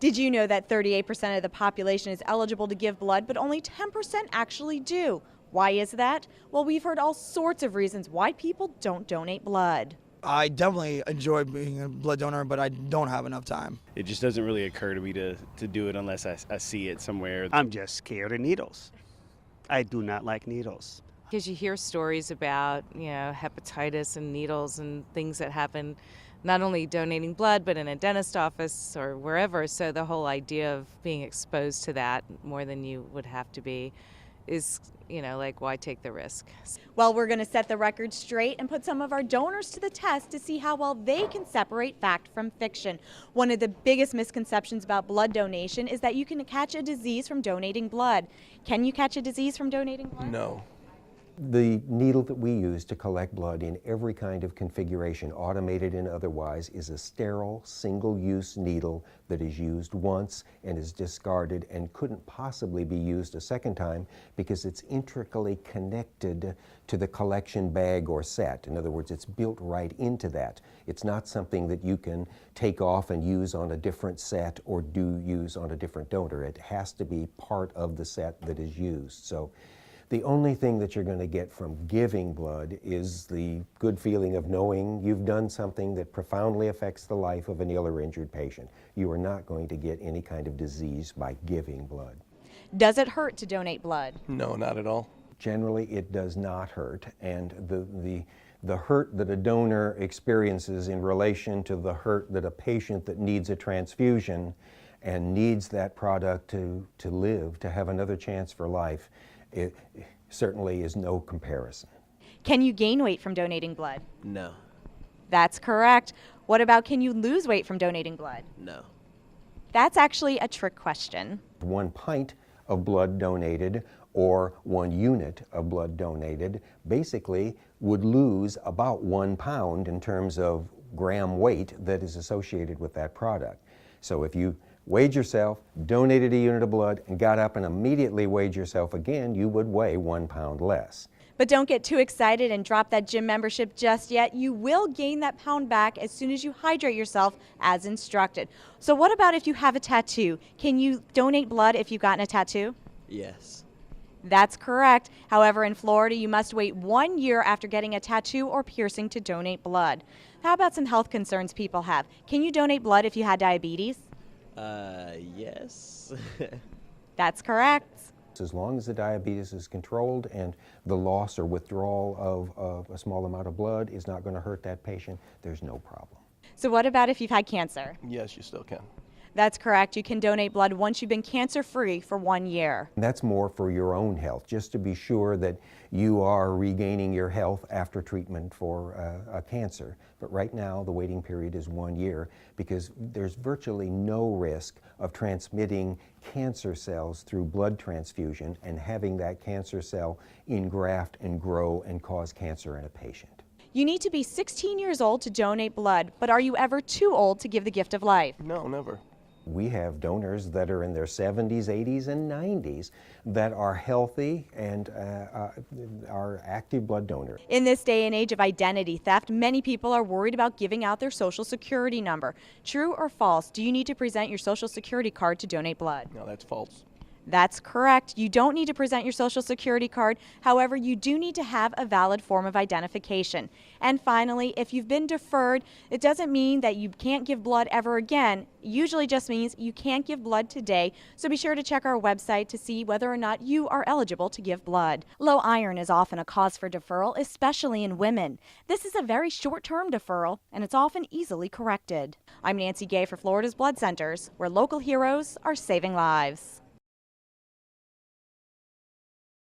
Did you know that 38% of the population is eligible to give blood, but only 10% actually do? Why is that? Well, we've heard all sorts of reasons why people don't donate blood. I definitely enjoy being a blood donor, but I don't have enough time. It just doesn't really occur to me to do it unless I see it somewhere. I'm just scared of needles. I do not like needles. Because you hear stories about, hepatitis and needles and things that happen, not only donating blood, but in a dentist office or wherever. So the whole idea of being exposed to that more than you would have to be is, why take the risk? Well, we're going to set the record straight and put some of our donors to the test to see how well they can separate fact from fiction. One of the biggest misconceptions about blood donation is that you can catch a disease from donating blood. Can you catch a disease from donating blood? No. The needle that we use to collect blood in every kind of configuration, automated and otherwise, is a sterile, single-use needle that is used once and is discarded and couldn't possibly be used a second time because it's intricately connected to the collection bag or set. In other words, it's built right into that. It's not something that you can take off and use on a different set or use on a different donor. It has to be part of the set that is used. So the only thing that you're going to get from giving blood is the good feeling of knowing you've done something that profoundly affects the life of an ill or injured patient. You are not going to get any kind of disease by giving blood. Does it hurt to donate blood? No, not at all. Generally, it does not hurt, and the hurt that a donor experiences in relation to the hurt that a patient that needs a transfusion and needs that product to live, to have another chance for life, it certainly is no comparison. Can you gain weight from donating blood? No. That's correct. What about can you lose weight from donating blood? No. That's actually a trick question. 1 pint of blood donated or 1 unit of blood donated basically would lose about 1 pound in terms of gram weight that is associated with that product. So if you weighed yourself, donated a unit of blood, and got up and immediately weighed yourself again, you would weigh 1 pound less. But don't get too excited and drop that gym membership just yet. You will gain that pound back as soon as you hydrate yourself as instructed. So what about if you have a tattoo? Can you donate blood if you've gotten a tattoo? Yes. That's correct. However, in Florida, you must wait 1 year after getting a tattoo or piercing to donate blood. How about some health concerns people have? Can you donate blood if you had diabetes? Yes. That's correct. As long as the diabetes is controlled and the loss or withdrawal of a small amount of blood is not going to hurt that patient, there's no problem. So what about if you've had cancer? Yes, you still can. That's correct. You can donate blood once you've been cancer-free for 1 year. And that's more for your own health, just to be sure that you are regaining your health after treatment for a cancer. But right now, the waiting period is 1 year because there's virtually no risk of transmitting cancer cells through blood transfusion and having that cancer cell engraft and grow and cause cancer in a patient. You need to be 16 years old to donate blood, but are you ever too old to give the gift of life? No, never. We have donors that are in their 70s, 80s, and 90s that are healthy and are active blood donors. In this day and age of identity theft, many people are worried about giving out their social security number. True or false, do you need to present your social security card to donate blood? No, that's false. That's correct. You don't need to present your social security card. However, you do need to have a valid form of identification. And finally, if you've been deferred, it doesn't mean that you can't give blood ever again. It usually just means you can't give blood today. So be sure to check our website to see whether or not you are eligible to give blood. Low iron is often a cause for deferral, especially in women. This is a very short-term deferral, and it's often easily corrected. I'm Nancy Gay for Florida's Blood Centers, where local heroes are saving lives.